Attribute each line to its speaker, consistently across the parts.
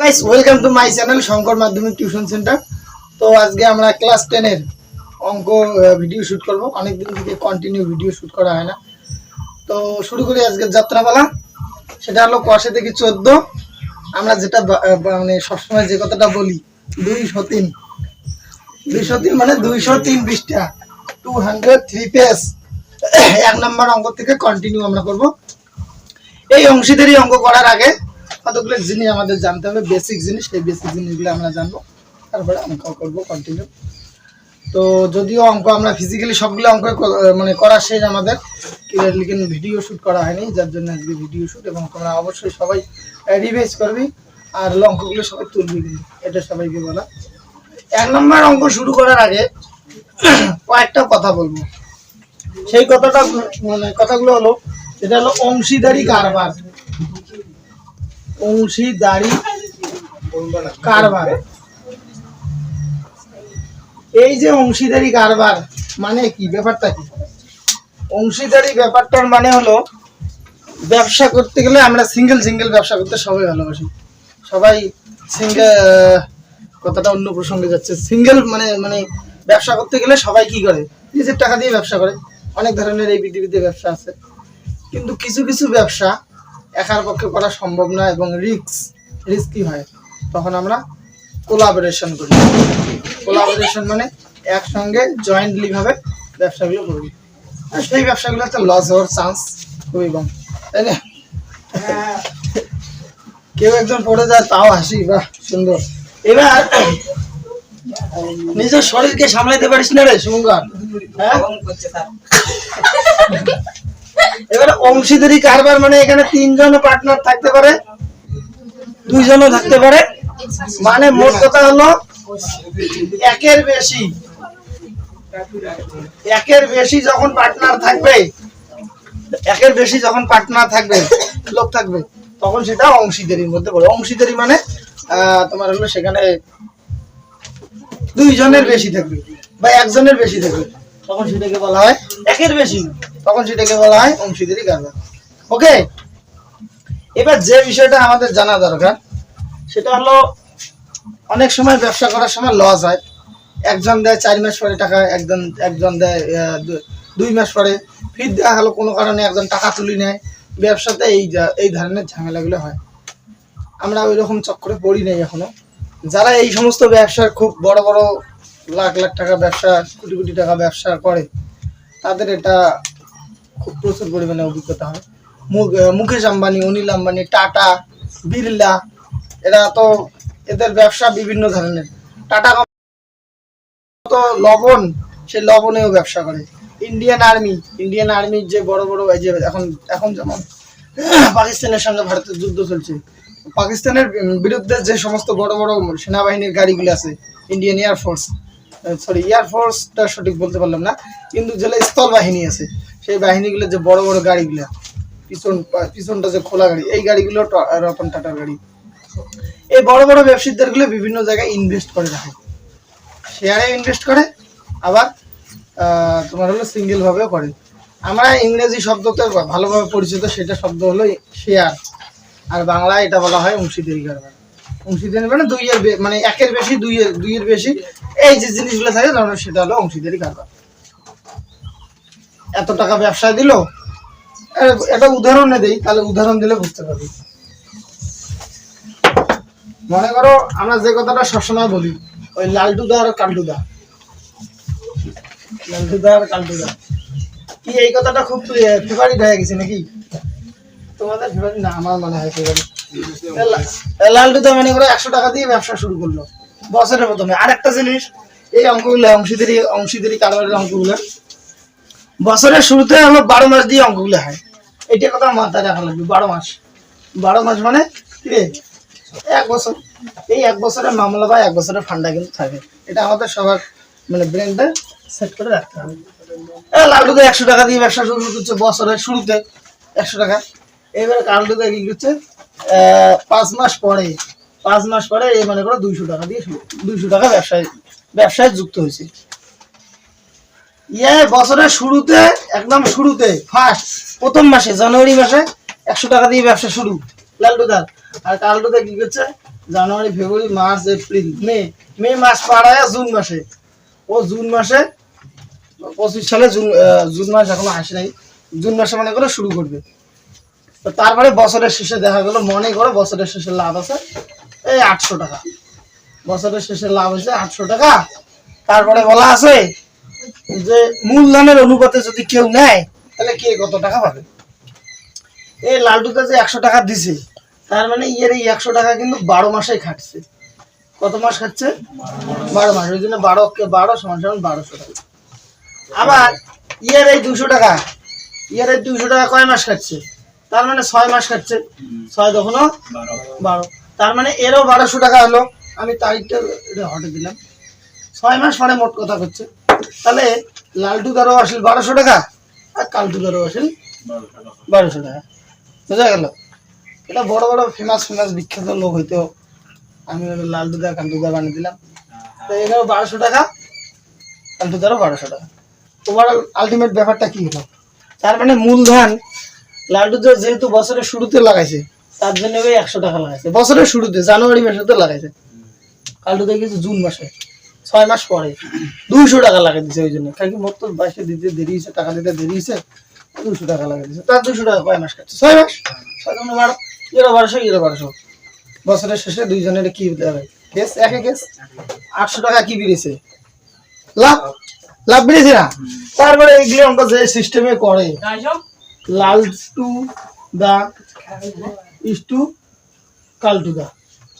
Speaker 1: Guys welcome to my channel Shankar মাধ্যমিক tuition centre. তো আজকে আমরা ক্লাস 10 এর অঙ্ক ভিডিও শুট করব। অনেক দিন থেকে কন্টিনিউ ভিডিও শুট করা হয় না, তো শুরু করি আজকের যাত্রাপালা। সেটা হলো কষে থেকে 14। আমরা যেটা মানে সবসময় যে কথাটা বলি 203 মানে 203 পৃষ্ঠা 203 পেজ। এক নম্বর অঙ্ক থেকে কন্টিনিউ আমরা করব। এই অংশীদারি অঙ্ক করার আগে কতগুলো জিনিস আমাদের জানতে হবে, বেসিক জিনিস। এই বেসিক জিনিসগুলো আমরা জানবো, তারপরে অঙ্ক করবো কন্টিনিউ। তো যদিও অঙ্ক আমরা ফিজিক্যালি সবগুলো অঙ্ক মানে করা শেষ আমাদের, ক্লিয়ারলি কিন্তু ভিডিও শ্যুট করা হয়নি, যার জন্য আজকে ভিডিও শ্যুট। এবং তোমরা অবশ্যই সবাই রিভাইজ করবি আর অঙ্কগুলো সবাই তুলবি, কিন্তু এটা সবাইকে বলা। এক নম্বর অঙ্ক শুরু করার আগে কয়েকটা কথা বলবো। সেই কথাটা মানে কথাগুলো হলো, এটা হলো অংশীদারি কারবার। অংশীদারি কারবার, এই যে অংশীদারি কারবার মানে কি, ব্যাপারটা কি? অংশীদারি ব্যাপারটার মানে হলো, ব্যবসা করতে গেলে আমরা সিঙ্গেল ব্যবসা করতে সবাই ভালোবাসি। সবাই সিঙ্গেল, কথাটা অন্য প্রসঙ্গে যাচ্ছে। সিঙ্গেল মানে ব্যবসা করতে গেলে সবাই কি করে, নিজের টাকা দিয়ে ব্যবসা করে। অনেক ধরনের এই পৃথিবীতে ব্যবসা আছে, কিন্তু কিছু কিছু ব্যবসা একার পক্ষে করা সম্ভব না এবং রিস্কি হয়। তখন আমরা কোলাবোরেশন করি। কোলাবোরেশন মানে একসঙ্গে জয়েন্টলি ভাবে ব্যবসাগুলো করি, আর সেই ব্যবসাগুলোতে লস হওয়ার চান্স খুবই কম, তাই না? কেউ একজন পড়ে যায় তাও হাসি, বাহ সুন্দর। এবার নিজের শরীরকে সামলাইতে পারিস না রে সুন্দর, হ্যাঁ? এবারে অংশীদারি কারবার মানে এখানে 3 জন পার্টনার থাকতে পারে, 2 জনও থাকতে পারে। মানে মোট কথা হলো একের বেশি যখন পার্টনার থাকবে, লোক থাকবে, তখন সেটা অংশীদারির মধ্যে পড়ে। অংশীদারি মানে তোমার হলো সেখানে 2 জনের বেশি থাকবে বা 1 জনের বেশি থাকবে, তখন সেটাকে বলা হয় একের বেশি, তখন সেটাকে বলা হয় অংশীদারি কারবার। ওকে, এবার যে বিষয়টা আমাদের জানা দরকার সেটা হলো, অনেক সময় ব্যবসা করার সময় লস হয়। একজন দেয় 4 মাস পরে টাকা, একজন দেয় 2 মাস পরে, ফির দেওয়া হলো কোনো কারণে একজন টাকা তুলে নেয়। ব্যবসাতে এই ধরনের ঝামেলাগুলো হয়। আমরা ওই রকম চক্করে পড়ি নাই এখনো। যারা এই সমস্ত ব্যবসার খুব বড় বড় লাখ টাকা ব্যবসা, কোটি টাকা ব্যবসা করে, তাদের এটা খুব প্রচুর পরিমাণে অভিজ্ঞতা হয়। মুকেশ আম্বানি, অনিল আম্বানি, টাটা, বিড়লা, এরা তো এদের ব্যবসা বিভিন্ন ধরনের। টাটা তো লবণ, সে লবণেও ব্যবসা করে। ইন্ডিয়ান আর্মির যে বড় যে এখন যেমন পাকিস্তানের সঙ্গে ভারতের যুদ্ধ চলছে, পাকিস্তানের বিরুদ্ধে যে সমস্ত বড় সেনাবাহিনীর গাড়িগুলো আছে, ইন্ডিয়ান এয়ারফোর্সটা সঠিক বলতে পারলাম না, কিন্তু যে স্থল বাহিনী আছে, সেই বাহিনীগুলো যে বড় গাড়িগুলা, পিছনটা যে খোলা গাড়ি, এই গাড়িগুলো রতন টাটার গাড়ি। এই বড় ব্যবসায়ীদের গুলো বিভিন্ন জায়গায় ইনভেস্ট করে রাখে, শেয়ারে ইনভেস্ট করে, আবার তোমার হলো সিঙ্গেল ভাবেও করে। আমরা ইংরেজি শব্দতে ভালোভাবে পরিচিত, সেটা শব্দ হলো শেয়ার, আর বাংলায় এটা বলা হয় অংশীদারি কারবার। অংশীদারি মানে মানে একের বেশি, দুইয়ের বেশি, এই যে জিনিসগুলো থাকে সেটা হলো অংশীদারি কারবার। এত টাকা ব্যবসায় দিল, এটা উদাহরণে দেই, তাহলে উদাহরণ দিলে বুঝতে পারবি। মনে করো আমরা যে কথাটা সবসময় বলি, ওই লালটুদা আর কালটুদা কি, এই কথাটা খুব ফেভারিট হয়ে গেছে নাকি? তোমাদের ফেভারিট না, আমার মনে হয় ফেভারিট। লালটুদা মনে করো 100 টাকা দিয়ে ব্যবসা শুরু করলো বছরের প্রথমে। আর একটা জিনিস, এই অঙ্কগুলো অংশীদারি কারবারের অঙ্কগুলো বছরের শুরুতে হলো 12 মাস দিয়ে অঙ্কগুলো হয়। এটা কথা মাথায় রাখা লাগবে। 12 মাস মানে কি রে, 1 বছর। এই 1 বছরের মামলা বা 1 বছরের ফান্ডা কিন্তু থাকে। এটা আমাদের সবার মানে ব্রেনটা সেট করে রাখতে হবে। লালটুদা 100 টাকা দিয়ে ব্যবসা শুরু করছে বছরের শুরুতে, 100 টাকা। এবারে কালটুদা কি করছে, 5 মাস পরে এই মনে করো 200 টাকা দিয়ে 200 টাকা ব্যবসায় যুক্ত হয়েছে। বছরের শুরুতে, একদম শুরুতে প্রথম মাসে, জানুয়ারি মাসে 100 টাকা দিয়ে ব্যবসা শুরু লালটুদার। আর কালটুদা কি করছে, জানুয়ারি, ফেব্রুয়ারি, মার্চ, এপ্রিল, মে। মে মাস পার হয় জুন মাসে। ও জুন মাসে 25 সালে জুন মাস এখনো আসে নাই। জুন মাসে মনে করে শুরু করবে। তো তারপরে বছরের শেষে দেখা গেল, মনে করো বছরের শেষে লাভ আছে এই 800 টাকা। বছরের শেষে লাভ হয়েছে 800 টাকা। তারপরে বলা আছে যে মূলধনের অনুপাতে যদি কেউ নেয় তাহলে কে কত টাকা পাবে। এই লালটুতে যে 100 টাকা দিছে, তার মানে এর এই 100 টাকা কিন্তু 12 মাসেই খাটছে। কত মাস খাচ্ছে? 12 মাস। ওই জন্য 12 কে 12 সমান সমান 1200 টাকা। আবার এর এই 200 টাকা, এর এই 200 টাকা কয় মাস খাচ্ছে? তার মানে 6 মাস খাচ্ছে। 6 দোকানো 12, তার মানে এরও 1200 টাকা হলো। আমি তারিখটা হটে দিলাম। 6 মাস মানে মোট কথা হচ্ছে। তাহলে লালটু দারও আসল 1200 টাকা আর কালটু দারও আসল 1200 টাকা। বুঝা গেল? এটা বড় বড় ফেমাস বিখ্যাত লোক হইতো, আমি লালটু দা কালটু দা বানিয়ে দিলাম। তো এখানে 1200 টাকা, কালটু দারও 1200 টাকা। তোমার আলটিমেট ব্যাপারটা কি হলো? তার মানে মূলধন লালটু দা যেহেতু বছরের শুরুতে লাগাইছে, তার জন্য 100 টাকা লাগাইছে বছরের শুরুতে, জানুয়ারি মাসেতে লাগাইছে। কালটু দা কিছু জুন মাসে, 6 মাস পরে 200 টাকা লাগিয়ে দিছে। ওই জন্য কারণ কি মোট তো 22 দিতে দেরি হয়েছে, টাকা দিতে দেরি হয়েছে, 200 টাকা লাগিয়ে দিছে। তার 200 টাকা কয় মাস কাটছে? 6 মাস। 6 গুণ 12, এরও 1200, এরও 1200। বছরের শেষে দুইজনের কি হতে হবে? কেস একই কেস। 800 টাকা কি বেরিয়েছে? লাভ। লাভ বেরিয়েছে না? তারপরে এইগুলো অঙ্ক যে সিস্টেমে করে, লাল to the is to Kaltu দা,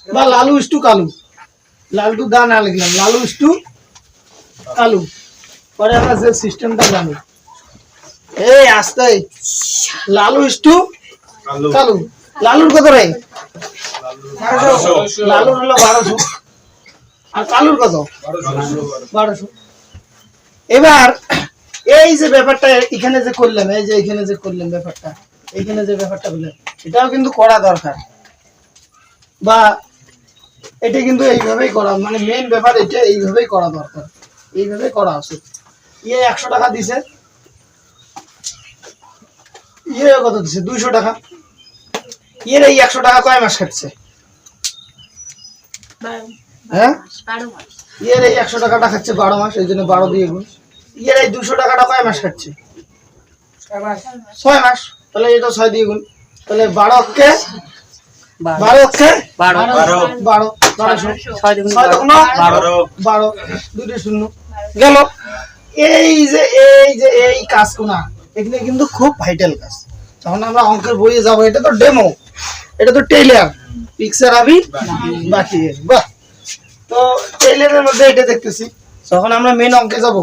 Speaker 1: বা লালু ইস টু কালু। লালটু দা না লিখলাম, লালু ইস টু কালু। পরে আমরা যে সিস্টেমটা জানি, এই আস্তে লালু ইস টু কালু। লালুর কত রে? লালুর হলো 1200 আর কালুর কত? 1200। এবার এই যে ব্যাপারটা এখানে যে করলাম, এই যে এখানে যে করলাম ব্যাপারটা, এখানে যে ব্যাপারটা বললাম, এটাও কিন্তু করা দরকার। বা এটা কিন্তু এইভাবেই করা, মানে মেইন ব্যাপার এটা এইভাবেই করা দরকার, এইভাবেই করা উচিত। ইয়ে 100 টাকা দিছে, ইয়ে কত দিছে? 200 টাকা। এর এই 100 টাকা কয় মাস খাচ্ছে? হ্যাঁ, এর এই 100 টাকাটা খাচ্ছে 12 মাস। এই জন্য 12 দিয়ে গুণ। এর এই 200 টাকাটা কয় মাস খাচ্ছে? 6 মাস। তাহলে এটা 6 দিয়ে গুণ। তাহলে 12 কে 12 দুটো শূন্য গেল। এই কাজ কোনা এখানে কিন্তু খুব ভাইটাল কাজ। যখন আমরা অঙ্কের বইয়ে যাবো, এটা তো ডেমো, এটা তো টেইলার, পিকচার আবি বাকি। বাহ, তো টেইলারের মধ্যে এটা দেখতেছি। যখন আমরা মেন অঙ্কে যাব,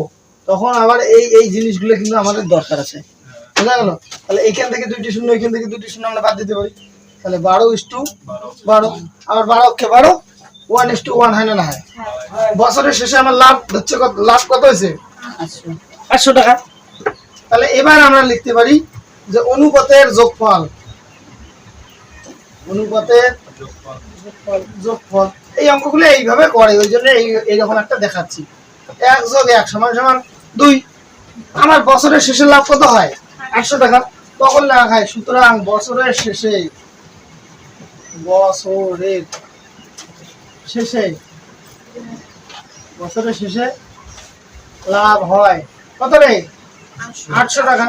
Speaker 1: তখন আবার এই জিনিসগুলো কিন্তু আমাদের দরকার আছে। বুঝা গেল? তাহলে এইখান থেকে 2টি শূন্য, এখান থেকে 2টি শূন্য আমরা বাদ দিতে পারি। তাহলে 12:12, আবার 12 12 1:1 হয় না? হয়। বছরের শেষে আমার লাভ হচ্ছে কত? লাভ কত হয়েছে? 800 টাকা। তাহলে এবার আমরা লিখতে পারি যে অনুপাতের যোগফল, অনুপাতের যোগফল। এই অঙ্কগুলো এইভাবে করে, ওই জন্য এইরকম একটা দেখাচ্ছি। 1 + 1 = 2। আমার বছরের শেষে লাভ কত হয়? 800 টাকা। তখন লেখা হয়, সুতরাং বছরের শেষে লাভ হয় কত রে? 800 টাকা।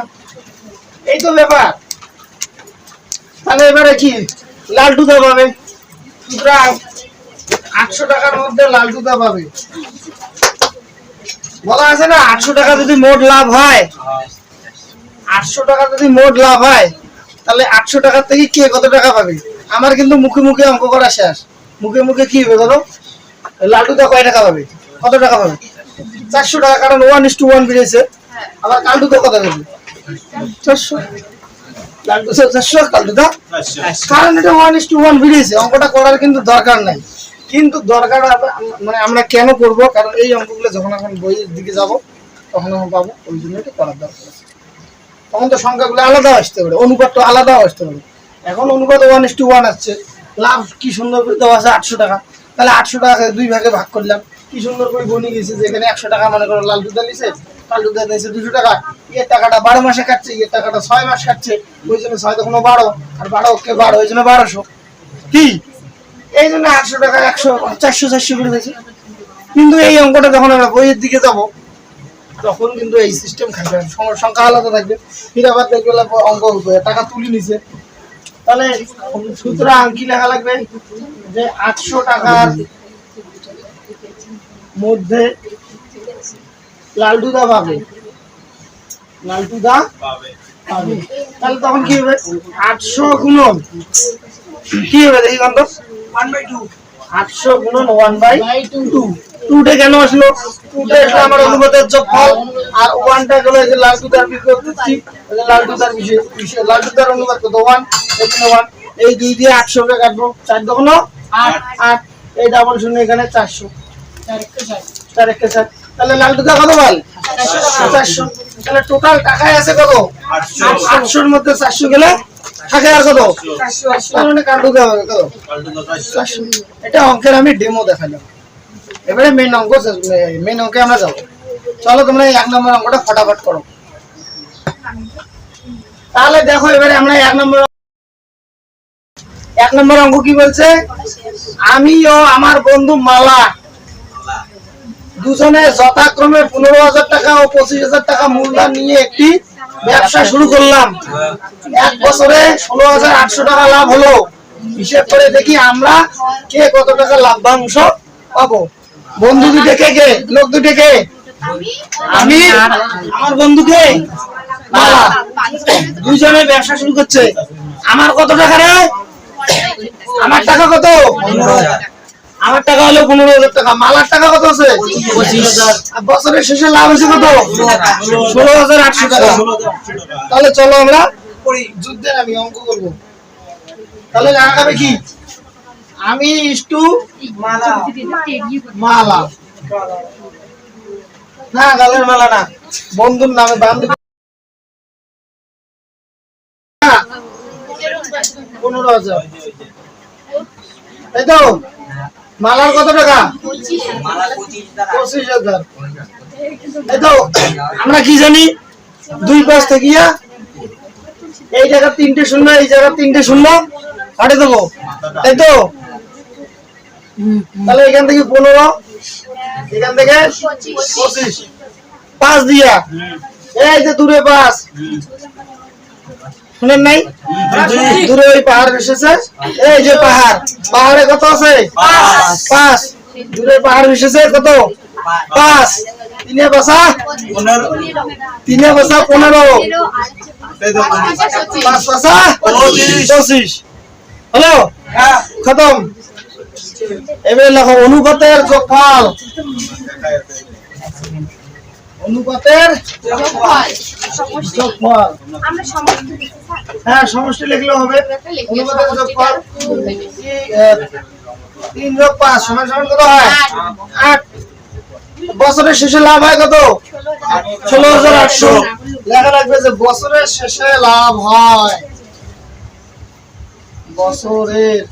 Speaker 1: এই তো ব্যাপার। তাহলে এবারে কি লালটু দা পাবে? সুতরাং 800 টাকার মধ্যে লালটু দা পাবে। বলা আছে না, 800 টাকা যদি মোট লাভ হয়, 800 টাকা যদি মোট লাভ হয়, তাহলে 800 টাকার থেকে কে কত টাকা পাবে? আমার কিন্তু মুখে মুখে অঙ্ক করা শেষ। মুখে মুখে কি হবে বলো? লালটু দা কয় টাকা পাবে? কত টাকা পাবে? 400 টাকা, কারণ 1:1 বেরিয়েছে। আবার কালটু দা কত পাবে? 400। লালটু দা 400, কালটু দা 400, কারণ এটা 1:1 বেরিয়েছে। অঙ্কটা করার কিন্তু দরকার নাই, কিন্তু দরকার মানে আমরা কেন করব? কারণ এই অঙ্কগুলো যখন এখন বইয়ের দিকে যাব, তখন আমরা পাবো। ওই জন্য এটা করার দরকার আছে। তখন তো সংখ্যাগুলো আলাদা আসতে পারে, অনুপাতটা আলাদা আসতে পারে। এখন অনুপাত 1:1 আসছে, লাভ কি সুন্দর করে দেওয়া আছে 800 টাকা। তাহলে 800 টাকা 2 ভাগে ভাগ করলাম, কি সুন্দর করে বনি গেছে। যেখানে 100 টাকা মনে করো লালটু দা নিছে, কালটু দা নিছে 200 টাকা। এর টাকাটা 12 মাসে কাটছে, এর টাকাটা 6 মাস কাটছে। ওই জন্য 6 × 12 আর 12 কে 12, ওই জন্য 1200। কি এই জন্য 800 টাকা 100 400 400 করে দিয়েছে। কিন্তু এই অঙ্কটা যখন আমরা বইয়ের দিকে যাব তখন কিন্তু এই সিস্টেম থাকবে, সংখ্যা আলাদা থাকবে। ফির আবার দেখবে অঙ্ক টাকা তুলে নিছে, তাহলে সুতরাং কি লেখা লাগবে যে 800 টাকার মধ্যে লালটুদা পাবে, লালটুদা পাবে। তাহলে তখন কি হবে 800 গুণন কি হবে দেখি কত 1/2, 800 গুণন 1/2। 2টা কেন আসলো? 2টা আসলে আমার অনুপাতের যোগফল, আর 1টা হলো এই যে লালটুদার বিপরীত দিচ্ছি, এই যে লালটুদার বিষয় লালটুদার অনুপাত কত 1, এখানে 1, এই 2 দিয়ে 800 কে কাটবো, 4 দুগুণ 8 8, এই ডাবল শূন্য এখানে 400, 4 1 4। তাহলে লালটুদা কত বল 400। তাহলে টোটাল টাকায় আছে কত 800 এর মধ্যে 400 গেলে থাকে আর কত 400, তার মানে কালটুদা হবে কত 400। এটা অঙ্কের আমি ডেমো দেখালাম। এবারে মেইন অঙ্কে আমরা যাব। চলো তোমরা এই 1 নম্বর অঙ্কটা ফটাফট করো। তাহলে দেখো এবারে আমরা 1 নম্বর অঙ্ক কি বলছে, আমি ও আমার বন্ধু মালা দুজনে যথাক্রমে 15,000 টাকা ও 25,000 টাকা মূলধন নিয়ে একটি ব্যবসা শুরু করলাম। 1 বছরে 16,800 টাকা লাভ হলো। হিসাব করে দেখি আমরা কে কত টাকা লাভ্যাংশ পাবো। বন্ধু দুটো কে লোক দুটো কে আমি আমার বন্ধুকে মালা, দুজনে ব্যবসা শুরু করছে। আমার কত টাকা রে, আমার টাকা কত, আমার টাকা হলো 15,000 টাকা, মালার টাকা কত আছে 25,000, আর বছরের শেষে লাভ হচ্ছে কত 16,800 টাকা। তাহলে চলো আমরা যুদ্ধের আমি অঙ্ক করব। তাহলে লাগাবে কি আমি ইস্টু মালা, না গালের মালা না, বন্ধুর নামে বান্ধবী 15,000, তাই তো। মালার কত টাকা 25,000, তাই তো। আমরা কি জানি 2 পাশ থেকে এই জায়গা 3টে শূন্য, এই জায়গা 3টে শূন্য কাটে দেবো, তাই তো। তাহলে এখান থেকে 15, এখান থেকে 25, 5 দিয়া এই যে দূরে 5 শুনেন নাই, দূরে ওই পাহাড় এসেছে, এই যে পাহাড়, পাহাড়ে কত আছে 5, দূরে পাহাড় এসেছে কত 5, 3 বসা 15, 5 বসা 25 হলো, খতম। এবারে লেখো অনুপাতের যোগফল, অনুপাতের যোগফল, হ্যাঁ সমষ্টি লিখলেও হবে। অনুপাতের যোগফল 3 যোগ 5 সমান সমান কত হয় 8। বছরের শেষে লাভ হয় কত 16,800। লেখা রাখবে যে বছরের শেষে লাভ হয়, বছরের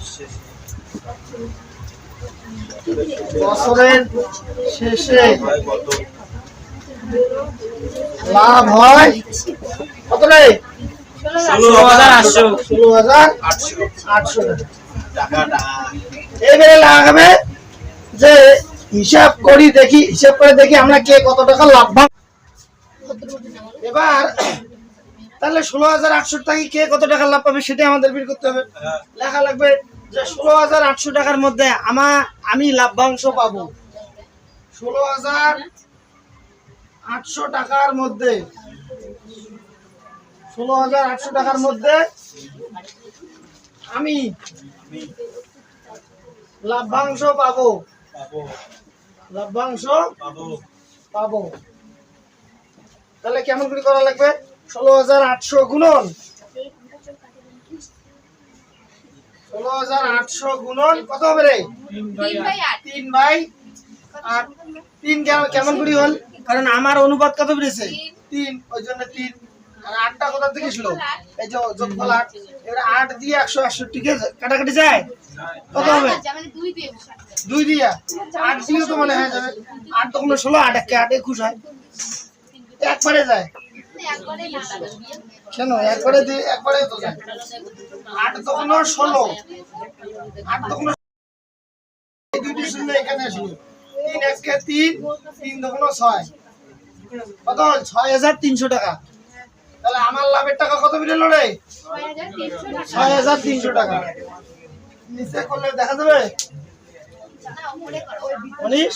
Speaker 1: শেষে লাভ হয় কত রে 16,800 টাকা। এবারে লাগাবে যে হিসাব করে দেখি আমরা কে কত টাকা লাভ পাবো। এবার তাহলে 16,800 টাকা কে কত টাকা লাভ পাবে সেটা আমাদের বের করতে হবে। লেখা লাগবে যে 16,800 টাকার মধ্যে আমি লাভ্যাংশ পাবো। 16,800 টাকার মধ্যে 16,800 টাকার মধ্যে আমি লাভ্যাংশ পাবো, লাভ্যাংশ পাবো। তাহলে কেমন করে করা লাগবে 16,800 গুণন 16,800 গুণন কত হবে রে 3/8। 3 কেমন করে হল, কারণ আমার অনুপাত কত বেরিয়েছে 3, ওই জন্য 3, আর 8টা কোথা থেকে ছিল এই যে যোগফল 8। এবারে 8 দিয়ে 168 কে কাটাকাটি যায় কত হবে 2 দিয়ে 8 দিয়ে তো মনে হয় যাবে 8 তখন 16, 8 একে 8 21 হয়, একবারে যায় কেন একবারে দিয়ে একবারে তো যায় 8 তখন 16, 8 তখন দুইটি শূন্য এখানে আসলো 3 একে 3 3 দুগুণ 6 কত 6300 টাকা তাহলে আমার লাভের টাকা কত বেরোলো রে 6300 টাকা নিচে করলে দেখা যাবে মনীষ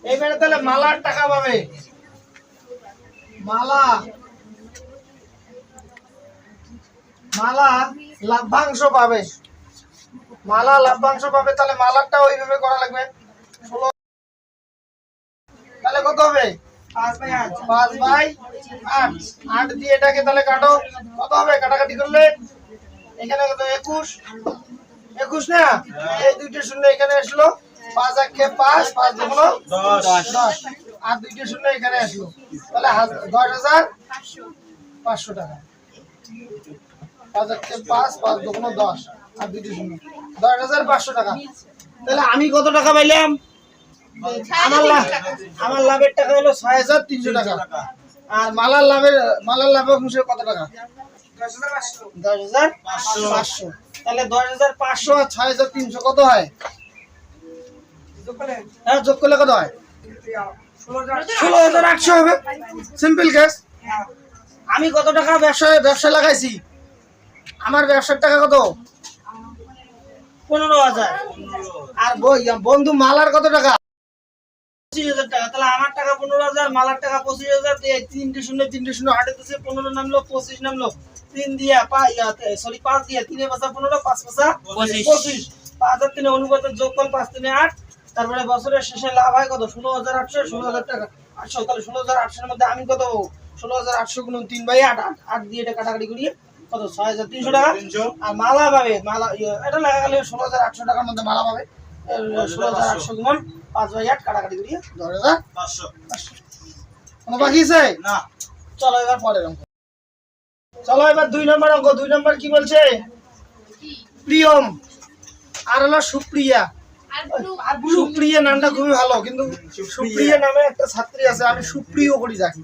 Speaker 1: এইবারে তাহলে মালার টাকা পাবে মালা লাভ্যাংশ পাবে তাহলে মালারটা ওইভাবে করা লাগবে তাহলে কত হবে 5/8 8 দিয়ে এটাকে তাহলে কাটো কত হবে কাটাকাটি করলে এখানে কত 21 না এই দুইটা শূন্য এখানে আসলো 5 একে 5 5 দুগুণ 10 আর দুইটা শূন্য এখানে আসলো তাহলে 10500 টাকা 5 একে 5 5 দুগুণ 10 আর দুইটা শূন্য 10500 টাকা তাহলে আমি কত টাকা পাইলাম আমার লাভের টাকা হলো 6300 টাকা আর মালার লাভের অংশ কত টাকা 10500 তাহলে 10500 আর 6300 কত হয় হ্যাঁ যোগ করলে কত হয় 16800 হবে সিম্পল কেস আমি কত টাকা ব্যবসা লাগাইছি আমার ব্যবসার টাকা কত 15000 আর বন্ধু মালার কত টাকা 25000 টাকা তাহলে আমার টাকা 15000 মালার টাকা 25000 তিনটে শূন্য হাটে দিছে 15 নামলো 25 নামলো 3 দিয়া 5 দিয়া 3 এ পাঁচা 15 5 পাঁচা 25 5 আর 3 অনুপাতের যোগফল 5 3 8 তারপরে বছরের শেষে লাভ হয় কত 16800 টাকা 800 তাহলে 16800 এর মধ্যে আমি কত 16800 গুণ 3/8 8 দিয়ে এটা কাটাকাটি করি কত 6300 টাকা আর মালা পাবে এটা লাগা গেলে 16800 টাকার মধ্যে মালা পাবে 16800 গুণ 5/8 কাটাকাটি করি 10500 কোনো বাকি আছে না চলো এবার পরের অঙ্ক চলো এবার 2 নম্বর অঙ্ক 2 নম্বর কি বলছে প্রিয়ম আর হলো সুপ্রিয়া সুপ্রিয়া নামটা খুবই ভালো কিন্তু সুপ্রিয়া নামে একটা ছাত্রী আছে আমি সুপ্রিয় করি যাকি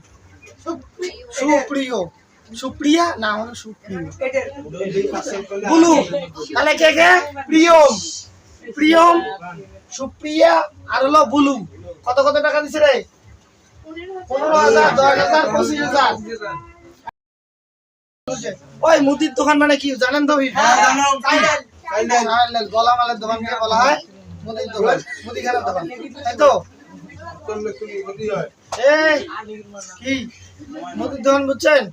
Speaker 1: সুপ্রিয়া না হলো সুপ্রিয় বুলু তাহলে কে প্রিয়ম সুপ্রিয়া আর হলো বুলু কত টাকা দিছে রে 15000 10000 25000 ওই মুদির দোকান মানে কি জানেন তো গলামালের দোকানকে বলা হয় মুদির দোকান মুদিখানার দোকান তাই তো কি মুদির দোকান বুঝছেন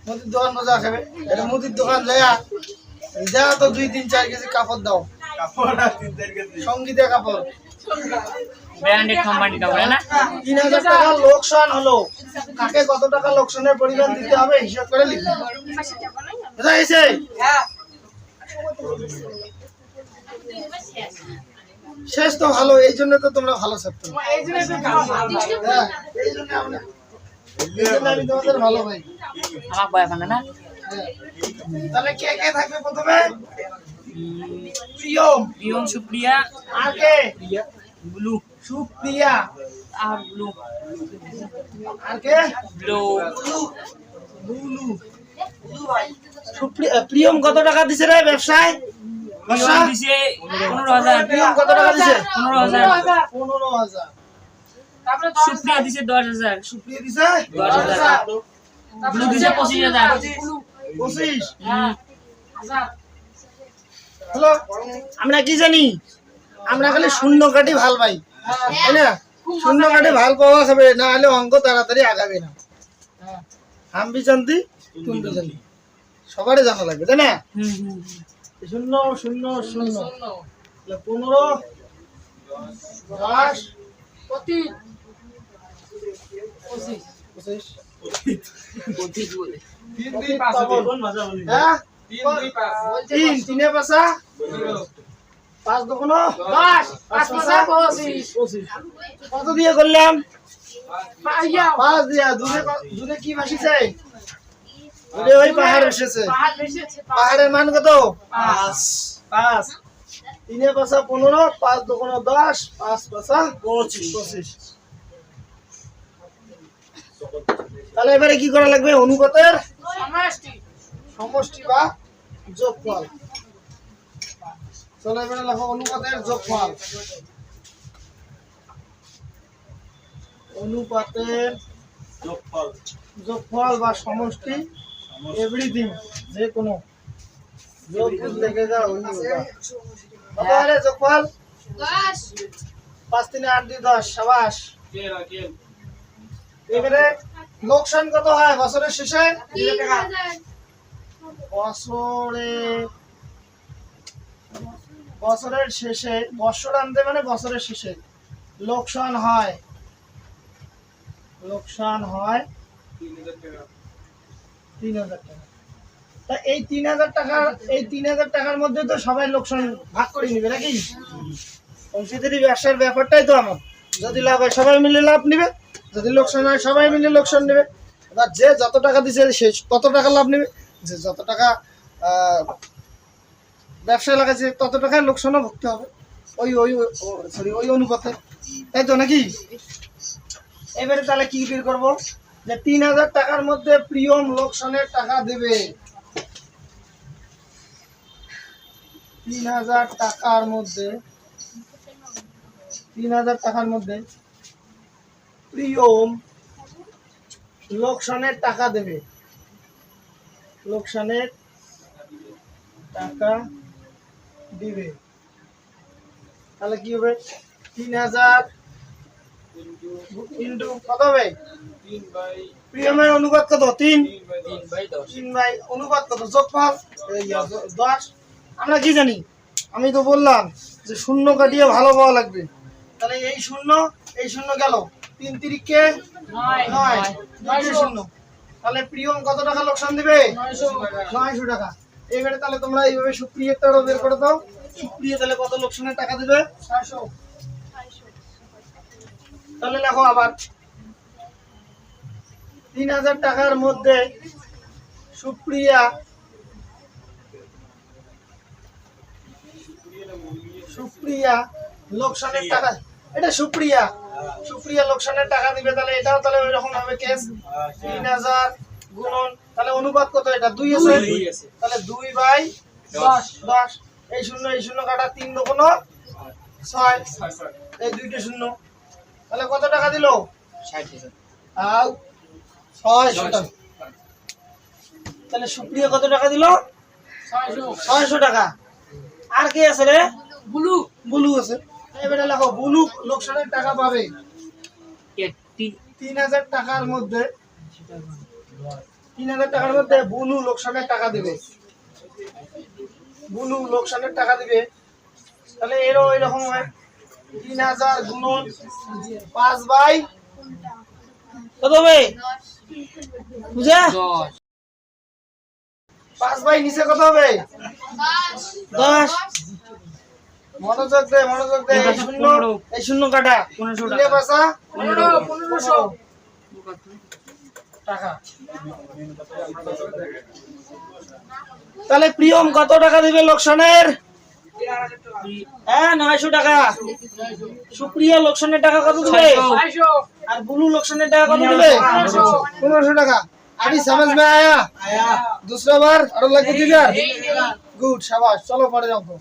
Speaker 1: মুদির দোকান বোঝা খাবে এটা মুদির দোকান যা তো 2-3-4 কেজি কাপড় দাও সঙ্গীতে কাপড়
Speaker 2: ব্র্যান্ডেড কোম্পানি কাপড় না
Speaker 1: 3000 টাকা লোকসান হলো কাকে কত টাকা লোকসানের পরিমাণ দিতে হবে হিসাব করে লিখুন বুঝা গেছে শেষ তো ভালো এই জন্য তো তোমরা ভালো ছাত্র এই জন্য আমি তোমাদের ভালো ভাই
Speaker 2: আমার বয় ফান্ডা না
Speaker 1: তাহলে কে থাকবে প্রথমে প্রিয়ম
Speaker 2: সুপ্রিয়া
Speaker 1: আর কে
Speaker 2: ব্লু
Speaker 1: সুপ্রিয়া
Speaker 2: আর ব্লু
Speaker 1: আর কে
Speaker 2: ব্লু
Speaker 1: প্রিয়ম কত টাকা দিছে রে ব্যবসায়
Speaker 2: দিছে 15000
Speaker 1: প্রিয়ম কত টাকা দিছে
Speaker 2: 15000
Speaker 1: তারপরে
Speaker 2: সুপ্রিয়া দিছে 10000
Speaker 1: সুপ্রিয়া দিছে
Speaker 2: 10000 ব্লু দিছে 25000
Speaker 1: 25 হ্যালো আমরা কি জানি আমরা খালি শূন্য কাটি ভাল পাই তাই না শূন্য কাটি ভাল পাওয়া খাবে না হলে অঙ্ক তাড়াতাড়ি আগাবে না হাম ভি জানতি তুমি ভি জানতি সবারই জানা লাগবে তাই না 0 0 0 15 10 25 বলে 3 হ্যাঁ 3 3 এ পাসা 5 দুগুণ 10 5 পাসা 25 কত দিয়ে করলাম 5 দিয়া দুধে কি ভাসিছে দুধে ওই পাহাড় এসেছে পাহাড়ের মান কত 5 3 এ পাসা 15 5 দুগুণ 10 5 পাসা 25 তাহলে এবারে কি করা লাগবে অনুপাতের সমষ্টি বা যোগফল। চলো এবারে লেখো অনুপাতের যোগফল। অনুপাতের যোগফল বা সমষ্টি, এভরিথিং, যে কোনো যোগ লেগে যা ওই হোগা। কত হলে যোগফল? 5 3 8 2 10। শাবাশ। এবারে লোকসান কত হয় বছরের শেষে? বছরের শেষে, বছর আনতে মানে বছরের শেষে লোকসান হয় 3000 টাকা। তা এই 3000 টাকার মধ্যে তো সবাই লোকসান ভাগ করে নিবে নাকি? অংশীদারি ব্যবসার ব্যাপারটাই তো আমার, যদি লাভ হয় সবাই মিলে লাভ নিবে, যদি লোকসান হয় সবাই মিলে লোকসান নেবে। এবার যে যত টাকা দিছে সে তত টাকা লাভ নেবে, যে যত টাকা ব্যবসা লাগাচ্ছে তত টাকায় লোকসানও ভুগতে হবে ওই অনুপাতে, তাই তো নাকি? এবারে তাহলে কি বের করবো? যে 3000 টাকার মধ্যে প্রিয়ম লোকসানের টাকা দেবে। 3000 টাকার মধ্যে প্রিয়ম লোকসানের টাকা দেবে। তাহলে কি হবে? 3000 ইন্টু কত হবে? প্রিয়মের অনুপাত কত? 3 3 অনুপাত কত? যোগফল 10। আমরা কি জানি? আমি তো বললাম যে শূন্য কাটিয়ে ভালো পাওয়া লাগবে। তাহলে এই শূন্য গেল, 3 তিরিকে 9 9 শূন্য। তাহলে প্রিয়ম কত টাকা লোকসান দিবে? 900 টাকা। এবারে তাহলে তোমরা এইভাবে সুপ্রিয়াটাও বের করে দাও। সুপ্রিয়া তাহলে কত লোকসানের টাকা দিবে? 600। তাহলে লেখো আবার 3000 টাকার মধ্যে সুপ্রিয়া লোকসানের টাকা, এটা সুপ্রিয়া লোকসানের টাকা দিবে। তাহলে এটাও তাহলে ওই রকম হবে কেস। 3000 গুণন, তাহলে অনুপাত কত? এটা 2 আছে, তাহলে 2/10। এই শূন্য কাটা, 3 দুগুণ 6, এই 2টা শূন্য। তাহলে কত টাকা দিল? 600 টাকা। তাহলে সুপ্রিয়া কত টাকা দিল? 600 টাকা। আর কে আছে রে? বুলু আছে। এবারে লেখো বুলু লোকসানের টাকা পাবে 3000 টাকার মধ্যে। 3000 টাকার মধ্যে বুলু লোকসানের টাকা দিবে। তাহলে এরও এরকম হয় 3000 গুণন 5/, কত হবে? বুঝা? 5/, নিচে কত হবে? 10। মনোযোগ দে। এই শূন্য কাটা, 1500 টাকা। তাহলে প্রিয়ম কত টাকা দিবে লোকসানের? 900 টাকা। সুপ্রিয়া লোকসানের টাকা কত দিবে? আর বুলু লোকসানের টাকা কত দিবে? 1500 টাকা। अभी समझ में आया? दूसरा बार और लग गुड, शाबाश। चलो पढ़ जाओ तो।